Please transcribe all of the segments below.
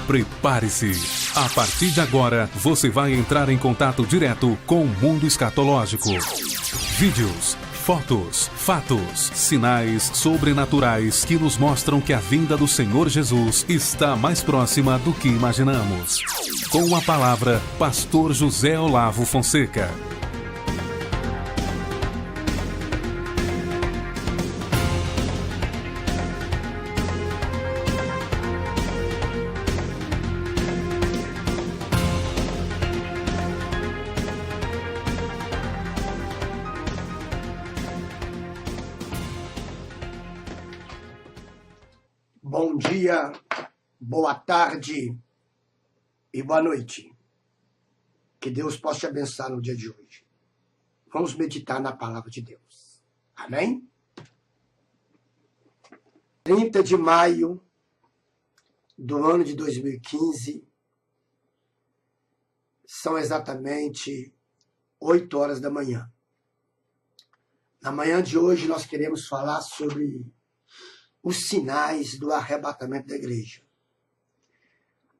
Prepare-se. A partir de agora, você vai entrar em contato direto com o mundo escatológico. Vídeos, fotos, fatos, sinais sobrenaturais que nos mostram que a vinda do Senhor Jesus está mais próxima do que imaginamos. Com a palavra, Pastor José Olavo Fonseca. Bom dia, boa tarde e boa noite. Que Deus possa te abençoar no dia de hoje. Vamos meditar na palavra de Deus. Amém? 30 de maio do ano de 2015, são exatamente 8 horas da manhã. Na manhã de hoje nós queremos falar sobre os sinais do arrebatamento da igreja.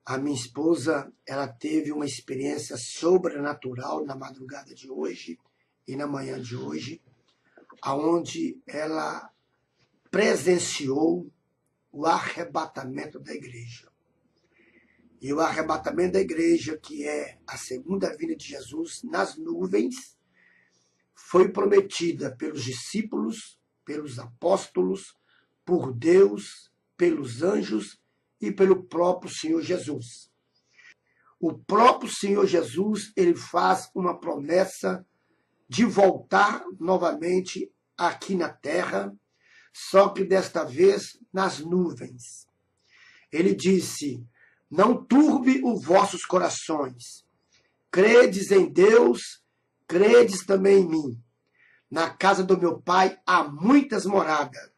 A minha esposa, ela teve uma experiência sobrenatural na madrugada de hoje e na manhã de hoje, aonde ela presenciou o arrebatamento da igreja. E o arrebatamento da igreja, que é a segunda vinda de Jesus nas nuvens, foi prometida pelos discípulos, pelos apóstolos, por Deus, pelos anjos e pelo próprio Senhor Jesus. O próprio Senhor Jesus, ele faz uma promessa de voltar novamente aqui na terra, só que desta vez nas nuvens. Ele disse: não turbe os vossos corações. Credes em Deus, credes também em mim. Na casa do meu Pai há muitas moradas.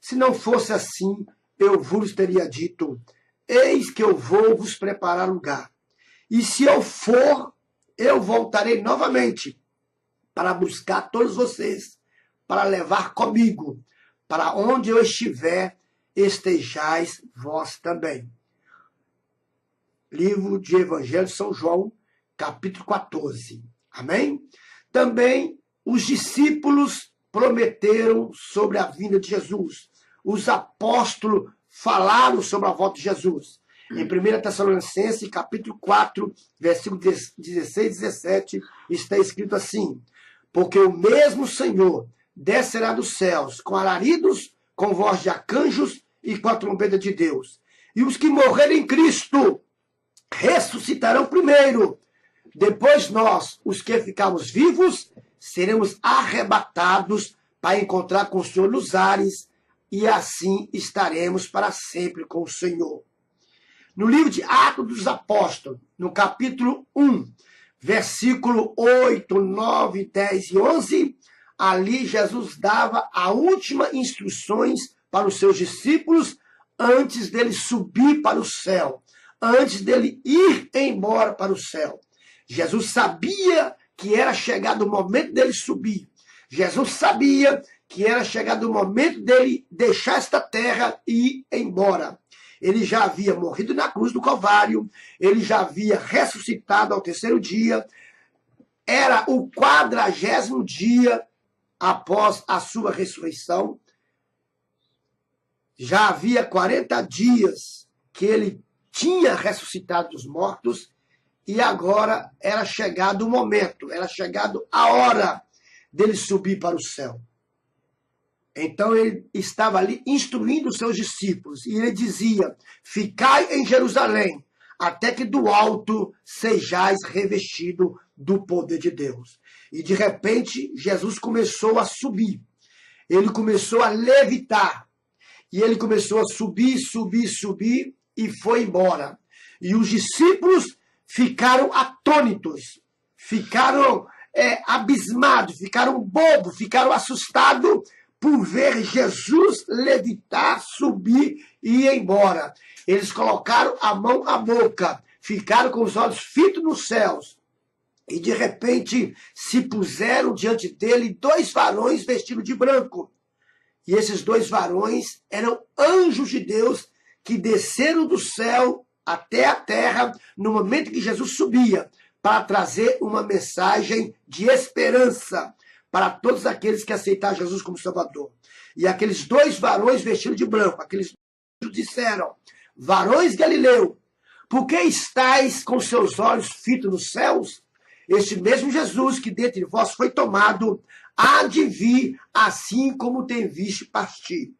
Se não fosse assim, eu vos teria dito: eis que eu vou vos preparar lugar. E se eu for, eu voltarei novamente para buscar todos vocês, para levar comigo, para onde eu estiver, estejais vós também. Livro de Evangelho de São João, capítulo 14. Amém? Também os discípulos prometeram sobre a vinda de Jesus. Os apóstolos falaram sobre a volta de Jesus. Em 1 Tessalonicenses, capítulo 4, versículo 16 e 17, está escrito assim: porque o mesmo Senhor descerá dos céus com alaridos, com voz de arcanjos e com a trombeta de Deus. E os que morrerem em Cristo ressuscitarão primeiro. Depois nós, os que ficarmos vivos, seremos arrebatados para encontrar com o Senhor nos ares, e assim estaremos para sempre com o Senhor. No livro de Atos dos Apóstolos, no capítulo 1, versículo 8, 9, 10 e 11, ali Jesus dava a última instruções para os seus discípulos antes dele subir para o céu, antes dele ir embora para o céu. Jesus sabia que era chegado o momento dele subir. Jesus sabia que era chegado o momento dele deixar esta terra e ir embora. Ele já havia morrido na cruz do Calvário, ele já havia ressuscitado ao terceiro dia, era o 40º dia após a sua ressurreição, já havia 40 dias que ele tinha ressuscitado dos mortos, e agora era chegado o momento, era chegado a hora dele subir para o céu. Então ele estava ali instruindo os seus discípulos, e ele dizia: ficai em Jerusalém, até que do alto sejais revestido do poder de Deus. E de repente Jesus começou a subir, ele começou a levitar, e ele começou a subir, e foi embora. E os discípulos ficaram atônitos, ficaram abismados, ficaram bobos, ficaram assustados por ver Jesus levitar, subir e ir embora. Eles colocaram a mão à boca, ficaram com os olhos fitos nos céus, e de repente se puseram diante dele 2 varões vestidos de branco. E esses 2 varões eram anjos de Deus que desceram do céu até a terra no momento que Jesus subia, para trazer uma mensagem de esperança para todos aqueles que aceitaram Jesus como Salvador. E aqueles dois varões vestidos de branco, aqueles disseram: varões Galileu, por que estáis com seus olhos fitos nos céus? Este mesmo Jesus que dentre vós foi tomado, há de vir, assim como tem visto partir.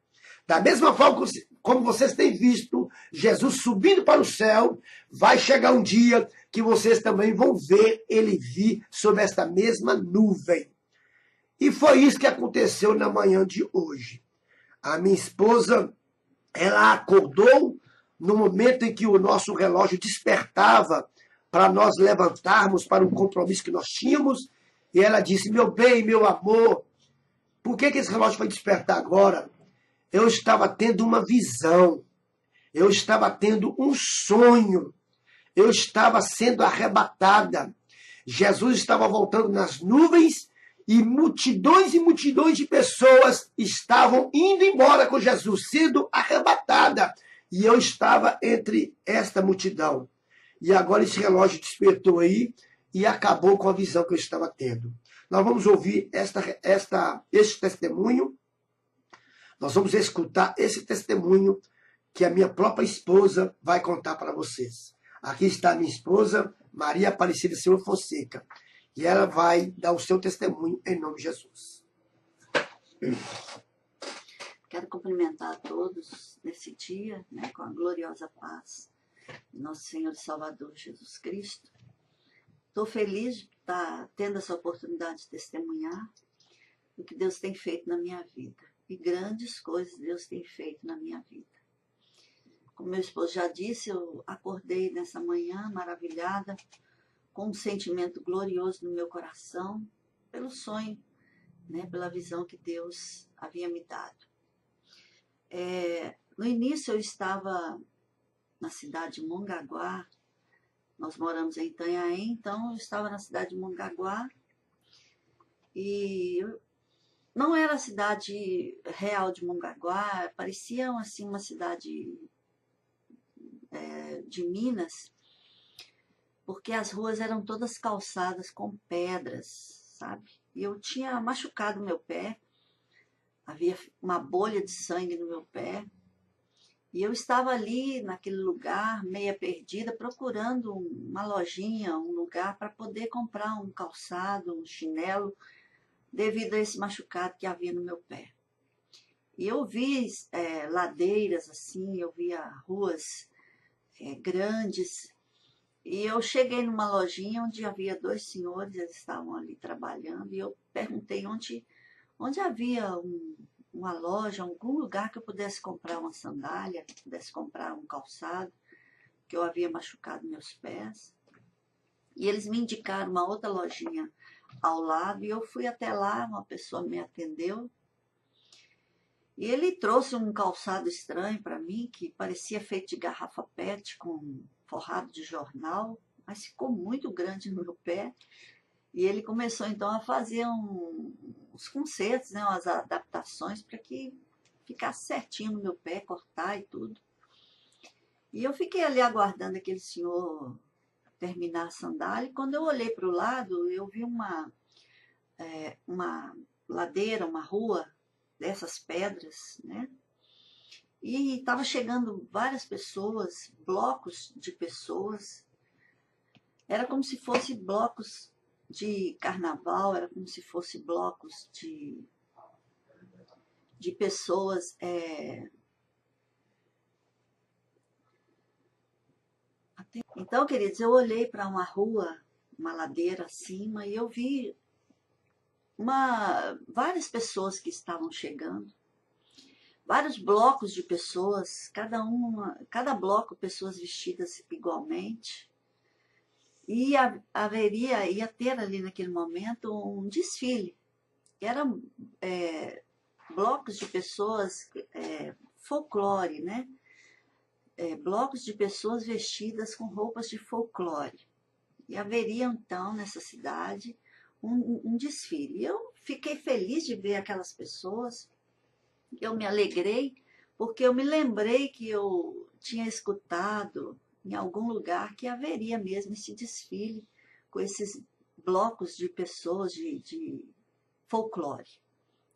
Da mesma forma como vocês têm visto Jesus subindo para o céu, vai chegar um dia que vocês também vão ver ele vir sobre esta mesma nuvem. E foi isso que aconteceu na manhã de hoje. A minha esposa, ela acordou no momento em que o nosso relógio despertava para nós levantarmos para o compromisso que nós tínhamos, e ela disse: meu bem, meu amor, por que esse relógio vai despertar agora? Eu estava tendo uma visão, eu estava tendo um sonho, eu estava sendo arrebatada. Jesus estava voltando nas nuvens e multidões de pessoas estavam indo embora com Jesus, sendo arrebatada. E eu estava entre esta multidão. E agora esse relógio despertou aí e acabou com a visão que eu estava tendo. Nós vamos ouvir este testemunho. Nós vamos escutar esse testemunho que a minha própria esposa vai contar para vocês. Aqui está a minha esposa, Maria Aparecida Silva Fonseca. E ela vai dar o seu testemunho em nome de Jesus. Quero cumprimentar a todos nesse dia, né, com a gloriosa paz de nosso Senhor e Salvador Jesus Cristo. Estou feliz de estar tendo essa oportunidade de testemunhar o que Deus tem feito na minha vida. E grandes coisas Deus tem feito na minha vida. Como meu esposo já disse, eu acordei nessa manhã maravilhada, com um sentimento glorioso no meu coração, pelo sonho, né, pela visão que Deus havia me dado. No início eu estava na cidade de Mongaguá, nós moramos em Itanhaém, então eu estava na cidade de Mongaguá, e não era a cidade real de Mongaguá, parecia assim uma cidade de Minas, porque as ruas eram todas calçadas com pedras, sabe? E eu tinha machucado meu pé, havia uma bolha de sangue no meu pé, e eu estava ali naquele lugar, meia perdida, procurando uma lojinha, um lugar para poder comprar um calçado, um chinelo, devido a esse machucado que havia no meu pé. E eu vi ladeiras assim, eu via ruas grandes, e eu cheguei numa lojinha onde havia dois senhores, eles estavam ali trabalhando, e eu perguntei onde havia uma loja, algum lugar que eu pudesse comprar uma sandália, que eu pudesse comprar um calçado, que eu havia machucado meus pés. E eles me indicaram uma outra lojinha ao lado, e eu fui até lá, uma pessoa me atendeu, e ele trouxe um calçado estranho para mim, que parecia feito de garrafa PET, com forrado de jornal, mas ficou muito grande no meu pé, e ele começou então a fazer uns consertos, né, umas adaptações para que ficasse certinho no meu pé, cortar e tudo. E eu fiquei ali aguardando aquele senhor terminar a sandália, e quando eu olhei para o lado, eu vi uma ladeira, uma rua dessas pedras, né? E estava chegando várias pessoas, blocos de pessoas. Era como se fossem blocos de carnaval, era como se fossem blocos de pessoas. Então, queridos, eu olhei para uma rua, uma ladeira acima, e eu vi várias pessoas que estavam chegando, vários blocos de pessoas, cada bloco pessoas vestidas igualmente, e ia ter ali naquele momento um desfile, que eram blocos de pessoas, folclore, né? Blocos de pessoas vestidas com roupas de folclore, e haveria então nessa cidade um desfile. Eu fiquei feliz de ver aquelas pessoas, eu me alegrei, porque eu me lembrei que eu tinha escutado em algum lugar que haveria mesmo esse desfile com esses blocos de pessoas de folclore.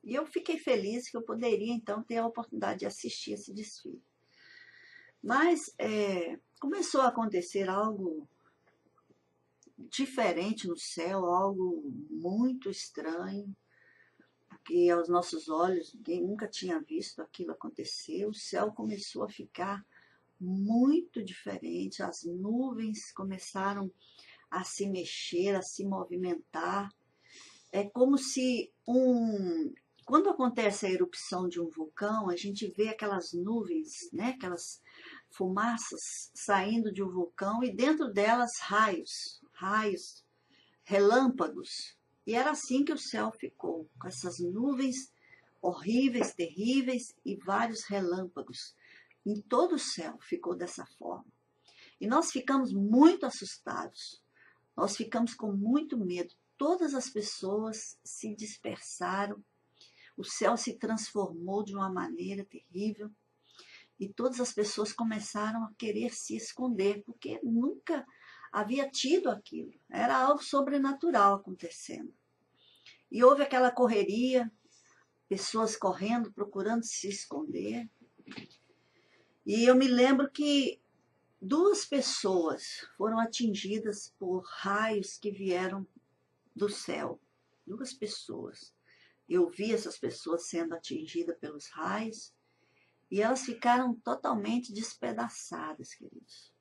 E eu fiquei feliz que eu poderia, então, ter a oportunidade de assistir esse desfile. Mas começou a acontecer algo diferente no céu, algo muito estranho, porque aos nossos olhos, ninguém nunca tinha visto aquilo acontecer. O céu começou a ficar muito diferente, as nuvens começaram a se mexer, a se movimentar. É como se quando acontece a erupção de um vulcão, a gente vê aquelas nuvens, né? Aquelas fumaças saindo de um vulcão e dentro delas raios, relâmpagos. E era assim que o céu ficou, com essas nuvens horríveis, terríveis e vários relâmpagos. Em todo o céu ficou dessa forma. E nós ficamos muito assustados, nós ficamos com muito medo. Todas as pessoas se dispersaram, o céu se transformou de uma maneira terrível e todas as pessoas começaram a querer se esconder, porque nunca havia tido aquilo, era algo sobrenatural acontecendo. E houve aquela correria, pessoas correndo, procurando se esconder. E eu me lembro que 2 pessoas foram atingidas por raios que vieram do céu. 2 pessoas. Eu vi essas pessoas sendo atingidas pelos raios e elas ficaram totalmente despedaçadas, queridos.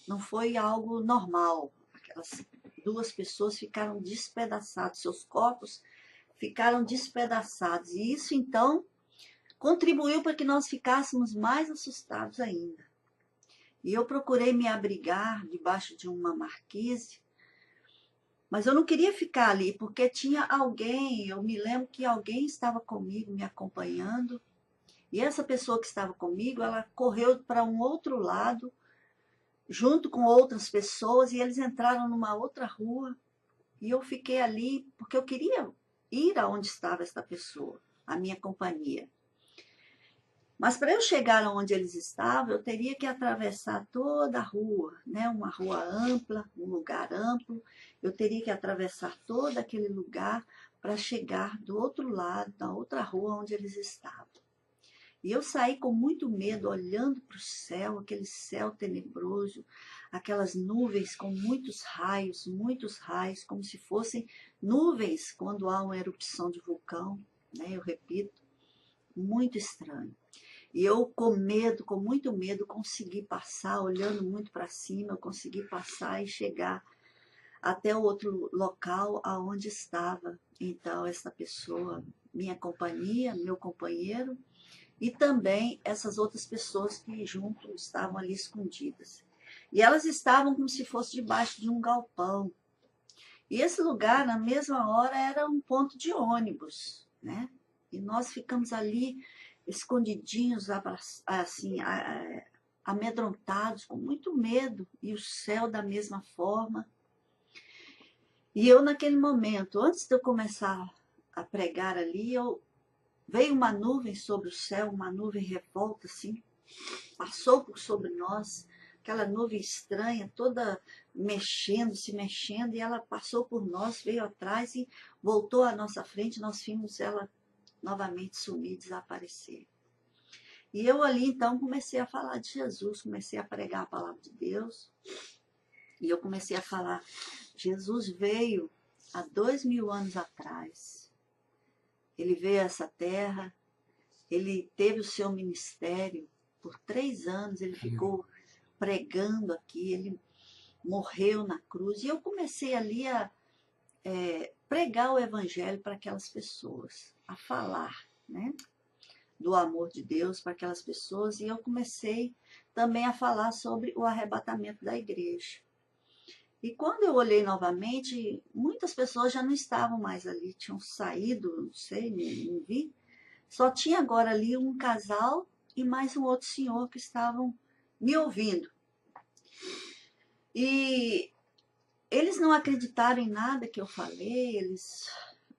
Não foi algo normal. Aquelas 2 pessoas ficaram despedaçadas, seus corpos ficaram despedaçados. E isso, então, contribuiu para que nós ficássemos mais assustados ainda. E eu procurei me abrigar debaixo de uma marquise, mas eu não queria ficar ali, porque tinha alguém, eu me lembro que alguém estava comigo, me acompanhando, e essa pessoa que estava comigo, ela correu para um outro lado, junto com outras pessoas, e eles entraram numa outra rua, e eu fiquei ali, porque eu queria ir aonde estava essa pessoa, a minha companhia. Mas para eu chegar onde eles estavam, eu teria que atravessar toda a rua, né? Uma rua ampla, um lugar amplo. Eu teria que atravessar todo aquele lugar para chegar do outro lado, da outra rua onde eles estavam. E eu saí com muito medo, olhando para o céu, aquele céu tenebroso, aquelas nuvens com muitos raios, como se fossem nuvens quando há uma erupção de vulcão, né? Eu repito, muito estranho. E eu com medo, com muito medo, consegui passar, olhando muito para cima, eu consegui passar e chegar até o outro local aonde estava, então, essa pessoa, minha companhia, meu companheiro, e também essas outras pessoas que junto estavam ali escondidas. E elas estavam como se fosse debaixo de um galpão. E esse lugar, na mesma hora, era um ponto de ônibus, né? E nós ficamos ali escondidinhos, assim, amedrontados, com muito medo, e o céu da mesma forma. E eu, naquele momento, antes de eu começar a pregar ali, veio uma nuvem sobre o céu, uma nuvem revolta, assim, passou por sobre nós, aquela nuvem estranha, toda mexendo, se mexendo, e ela passou por nós, veio atrás e voltou à nossa frente, nós vimos ela novamente sumir, desaparecer. E eu ali, então, comecei a falar de Jesus, comecei a pregar a palavra de Deus, e eu comecei a falar, Jesus veio há 2000 anos atrás, ele veio a essa terra, ele teve o seu ministério, por 3 anos ele ficou pregando aqui, ele morreu na cruz, e eu comecei ali a pregar o evangelho para aquelas pessoas, a falar, né, do amor de Deus para aquelas pessoas, e eu comecei também a falar sobre o arrebatamento da igreja. E quando eu olhei novamente, muitas pessoas já não estavam mais ali, tinham saído, não sei, não vi. Só tinha agora ali um casal e mais um outro senhor que estavam me ouvindo. E eles não acreditaram em nada que eu falei, eles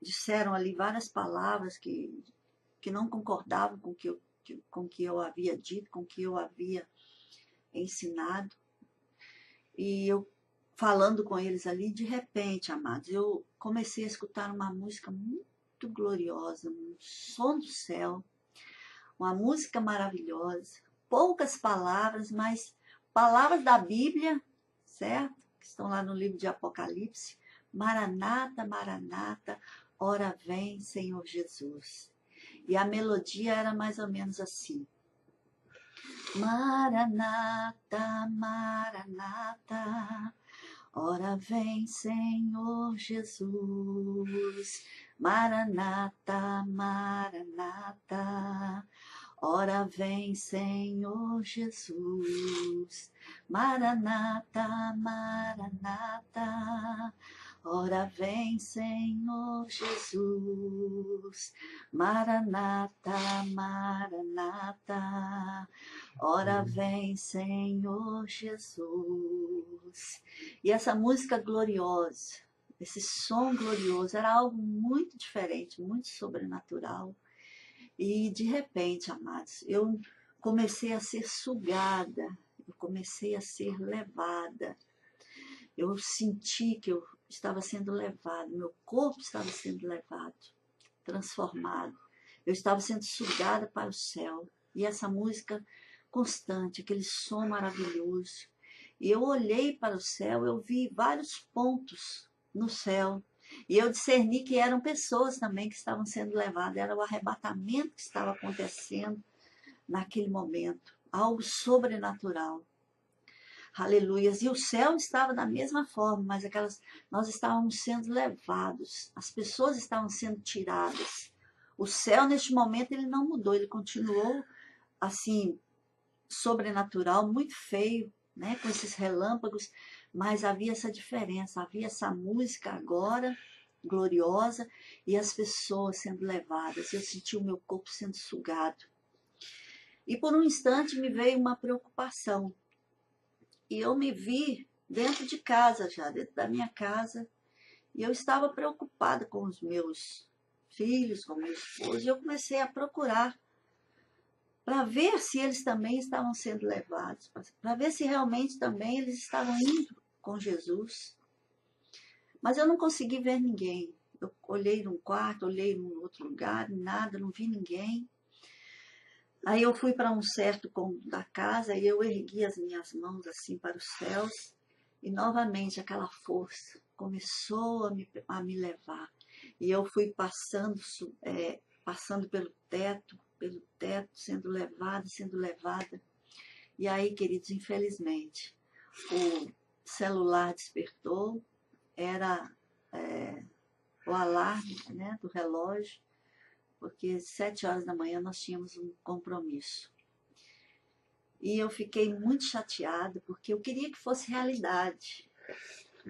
disseram ali várias palavras que não concordavam com o que eu havia dito, com o que eu havia ensinado. E eu falando com eles ali, de repente, amados, eu comecei a escutar uma música muito gloriosa, um som do céu, uma música maravilhosa, poucas palavras, mas palavras da Bíblia, certo? Que estão lá no livro de Apocalipse. Maranata, Maranata, ora vem, Senhor Jesus. E a melodia era mais ou menos assim. Maranata, Maranata, ora vem, Senhor Jesus. Maranata, Maranata, ora vem, Senhor Jesus. Maranata, Maranata, ora vem, Senhor Jesus. Maranata, Maranata, ora vem, Senhor Jesus. E essa música gloriosa, esse som glorioso, era algo muito diferente, muito sobrenatural. E de repente, amados, eu comecei a ser sugada, eu comecei a ser levada. Eu senti que eu estava sendo levado, meu corpo estava sendo levado, transformado. Eu estava sendo sugada para o céu. E essa música constante, aquele som maravilhoso. E eu olhei para o céu, eu vi vários pontos no céu. E eu discerni que eram pessoas também que estavam sendo levadas. Era o arrebatamento que estava acontecendo naquele momento. Algo sobrenatural. Aleluias. E o céu estava da mesma forma, mas nós estávamos sendo levados. As pessoas estavam sendo tiradas. O céu, neste momento, ele não mudou. Ele continuou, assim, sobrenatural, muito feio, né, com esses relâmpagos, mas havia essa diferença, havia essa música agora, gloriosa, e as pessoas sendo levadas. Eu senti o meu corpo sendo sugado. E por um instante me veio uma preocupação. E eu me vi dentro de casa já, dentro da minha casa, e eu estava preocupada com os meus filhos, com meu esposo, e eu comecei a procurar para ver se eles também estavam sendo levados, para ver se realmente também eles estavam indo com Jesus. Mas eu não consegui ver ninguém. Eu olhei num quarto, olhei num outro lugar, nada, não vi ninguém. Aí eu fui para um certo cômodo da casa e eu ergui as minhas mãos assim para os céus e novamente aquela força começou a me levar. E eu fui passando pelo teto, sendo levada. E aí, queridos, infelizmente, o celular despertou, era o alarme, né, do relógio, porque às 7 horas da manhã nós tínhamos um compromisso. E eu fiquei muito chateada, porque eu queria que fosse realidade.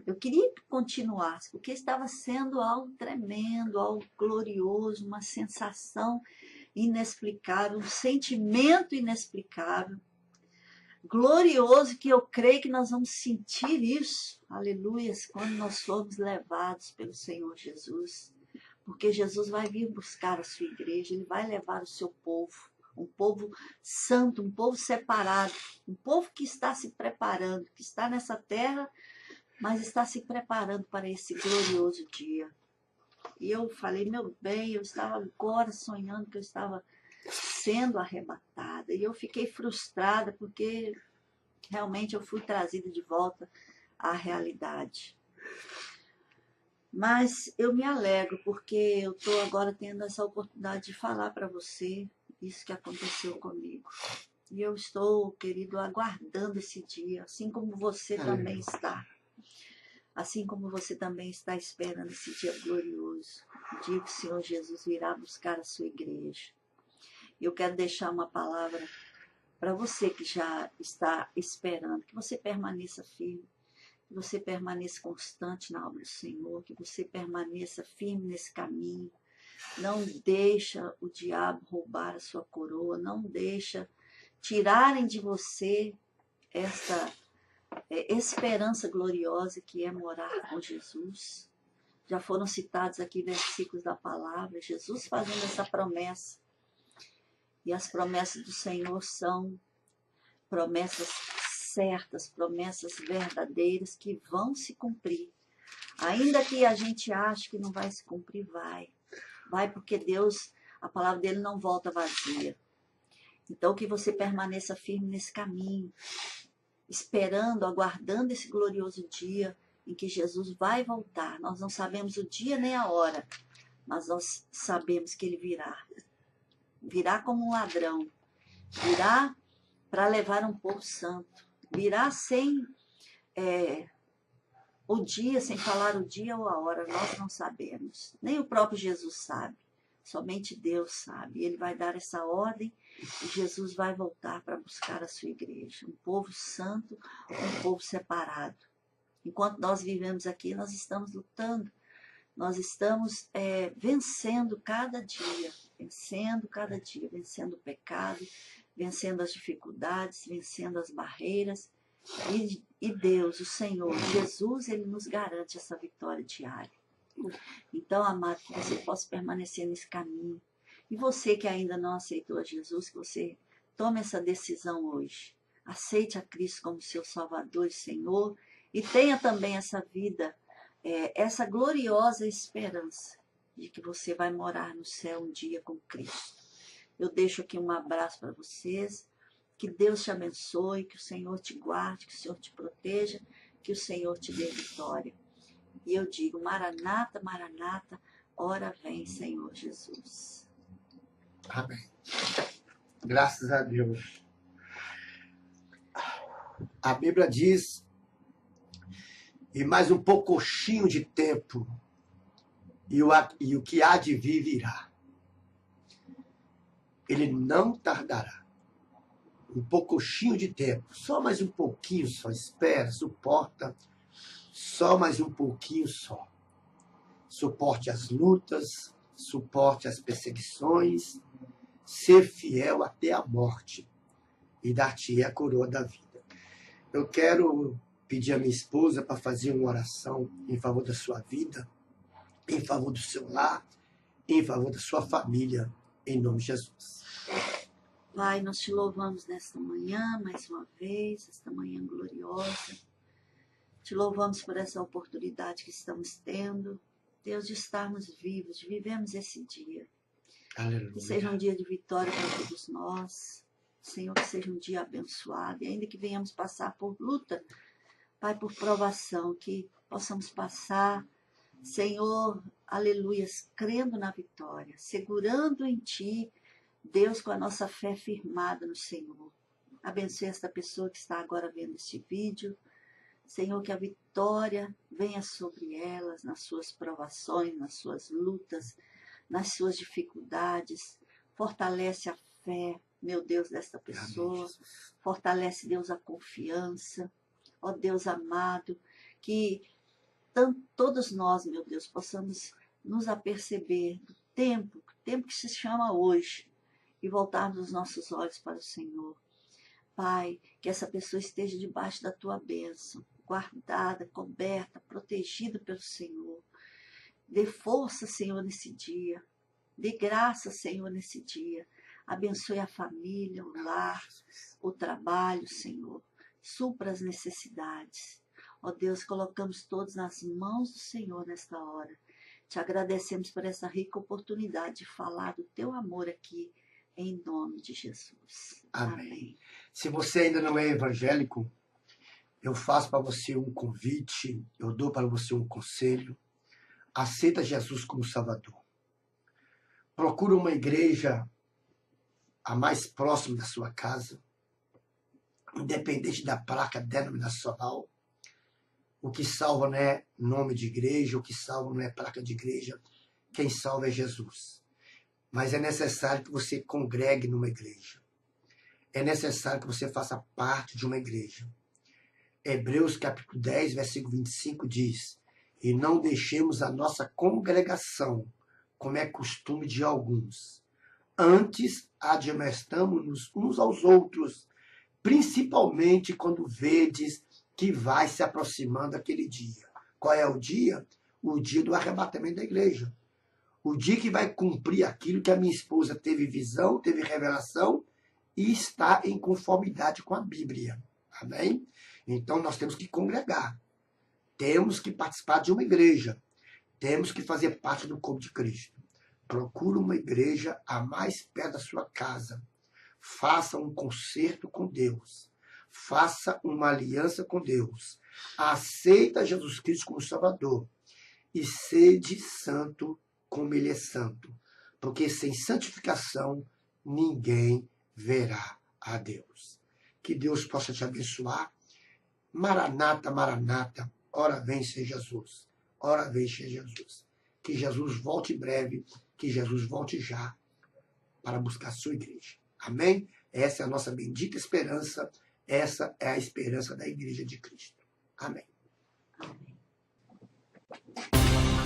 Eu queria que continuasse, porque estava sendo algo tremendo, algo glorioso, uma sensação inexplicável, um sentimento inexplicável, glorioso, que eu creio que nós vamos sentir isso, aleluias, quando nós formos levados pelo Senhor Jesus. Porque Jesus vai vir buscar a sua igreja, Ele vai levar o seu povo, um povo santo, um povo separado, um povo que está se preparando, que está nessa terra, mas está se preparando para esse glorioso dia. E eu falei, meu bem, eu estava agora sonhando que eu estava sendo arrebatada. E eu fiquei frustrada porque realmente eu fui trazida de volta à realidade. Mas eu me alegro porque eu estou agora tendo essa oportunidade de falar para você isso que aconteceu comigo. E eu estou, querido, aguardando esse dia, assim como você também está. Assim como você também está esperando esse dia glorioso. O dia que o Senhor Jesus virá buscar a sua igreja. E eu quero deixar uma palavra para você que já está esperando, que você permaneça firme. Que você permaneça constante na obra do Senhor, que você permaneça firme nesse caminho. Não deixa o diabo roubar a sua coroa, não deixa tirarem de você esta esperança gloriosa que é morar com Jesus. Já foram citados aqui versículos da palavra, Jesus fazendo essa promessa. E as promessas do Senhor são promessas certas, promessas verdadeiras que vão se cumprir. Ainda que a gente ache que não vai se cumprir, vai. Vai porque Deus, a palavra dele não volta vazia. Então que você permaneça firme nesse caminho, esperando, aguardando esse glorioso dia em que Jesus vai voltar. Nós não sabemos o dia nem a hora, mas nós sabemos que ele virá. Virá como um ladrão. Virá para levar um povo santo. Virá sem o dia, sem falar o dia ou a hora. Nós não sabemos. Nem o próprio Jesus sabe. Somente Deus sabe. Ele vai dar essa ordem e Jesus vai voltar para buscar a sua igreja. Um povo santo, um povo separado. Enquanto nós vivemos aqui, nós estamos lutando. Nós estamos vencendo cada dia. Vencendo cada dia. Vencendo o pecado, vencendo as dificuldades, vencendo as barreiras. E Deus, o Senhor, Jesus, ele nos garante essa vitória diária. Então, amado, que você possa permanecer nesse caminho. E você que ainda não aceitou a Jesus, que você tome essa decisão hoje. Aceite a Cristo como seu Salvador e Senhor. E tenha também essa vida, essa gloriosa esperança de que você vai morar no céu um dia com Cristo. Eu deixo aqui um abraço para vocês. Que Deus te abençoe, que o Senhor te guarde, que o Senhor te proteja, que o Senhor te dê vitória. E eu digo, Maranata, Maranata, ora vem, Senhor Jesus. Amém. Graças a Deus. A Bíblia diz, e mais um pouquinho de tempo, e o que há de vir virá. Ele não tardará. Um pouquinho de tempo, só mais um pouquinho só, espera, suporta, só mais um pouquinho só. Suporte as lutas, suporte as perseguições, ser fiel até a morte e dar-te a coroa da vida. Eu quero pedir a minha esposa para fazer uma oração em favor da sua vida, em favor do seu lar, em favor da sua família, em nome de Jesus. Pai, nós te louvamos nesta manhã, mais uma vez, esta manhã gloriosa. Te louvamos por essa oportunidade que estamos tendo, Deus, de estarmos vivos, de vivermos esse dia. Aleluia. Que seja um dia de vitória para todos nós. Senhor, que seja um dia abençoado. E ainda que venhamos passar por luta, Pai, por provação, que possamos passar, Senhor, aleluias, crendo na vitória, segurando em Ti, Deus, com a nossa fé firmada no Senhor. Abençoe esta pessoa que está agora vendo este vídeo. Senhor, que a vitória venha sobre elas, nas suas provações, nas suas lutas, nas suas dificuldades. Fortalece a fé, meu Deus, desta pessoa. Amém. Fortalece, Deus, a confiança. Ó Deus amado, que todos nós, meu Deus, possamos nos aperceber do tempo que se chama hoje, e voltarmos os nossos olhos para o Senhor. Pai, que essa pessoa esteja debaixo da Tua bênção, guardada, coberta, protegida pelo Senhor. Dê força, Senhor, nesse dia. Dê graça, Senhor, nesse dia. Abençoe a família, o lar, o trabalho, Senhor. Supra as necessidades. Ó Deus, colocamos todos nas mãos do Senhor nesta hora. Te agradecemos por essa rica oportunidade de falar do Teu amor aqui, em nome de Jesus. Amém. Se você ainda não é evangélico, eu faço para você um convite, eu dou para você um conselho. Aceita Jesus como Salvador. Procura uma igreja a mais próxima da sua casa, independente da placa denominacional. O que salva não é nome de igreja, o que salva não é placa de igreja. Quem salva é Jesus. Mas é necessário que você congregue numa igreja. É necessário que você faça parte de uma igreja. Hebreus capítulo 10, versículo 25 diz: e não deixemos a nossa congregação, como é costume de alguns. Antes, admoestamo-nos uns aos outros, principalmente quando vedes que vai se aproximando aquele dia. Qual é o dia? O dia do arrebatamento da igreja. O dia que vai cumprir aquilo que a minha esposa teve visão, teve revelação e está em conformidade com a Bíblia. Amém? Então nós temos que congregar. Temos que participar de uma igreja. Temos que fazer parte do corpo de Cristo. Procure uma igreja a mais perto da sua casa. Faça um concerto com Deus. Faça uma aliança com Deus. Aceita Jesus Cristo como Salvador. E sede santo como Ele é santo. Porque sem santificação ninguém verá a Deus. Que Deus possa te abençoar. Maranata, Maranata. Ora vem, Senhor Jesus. Ora vem, Senhor Jesus. Que Jesus volte em breve. Que Jesus volte já para buscar a sua igreja. Amém? Essa é a nossa bendita esperança. Essa é a esperança da igreja de Cristo. Amém.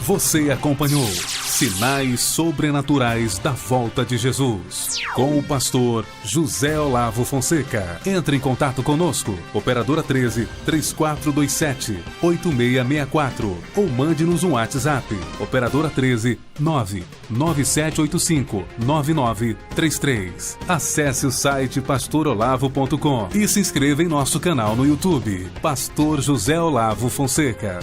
Você acompanhou Sinais Sobrenaturais da Volta de Jesus, com o pastor José Olavo Fonseca. Entre em contato conosco, operadora 13 3427 8664, ou mande-nos um WhatsApp, operadora 13 99785 9933. Acesse o site pastorolavo.com e se inscreva em nosso canal no YouTube, Pastor José Olavo Fonseca.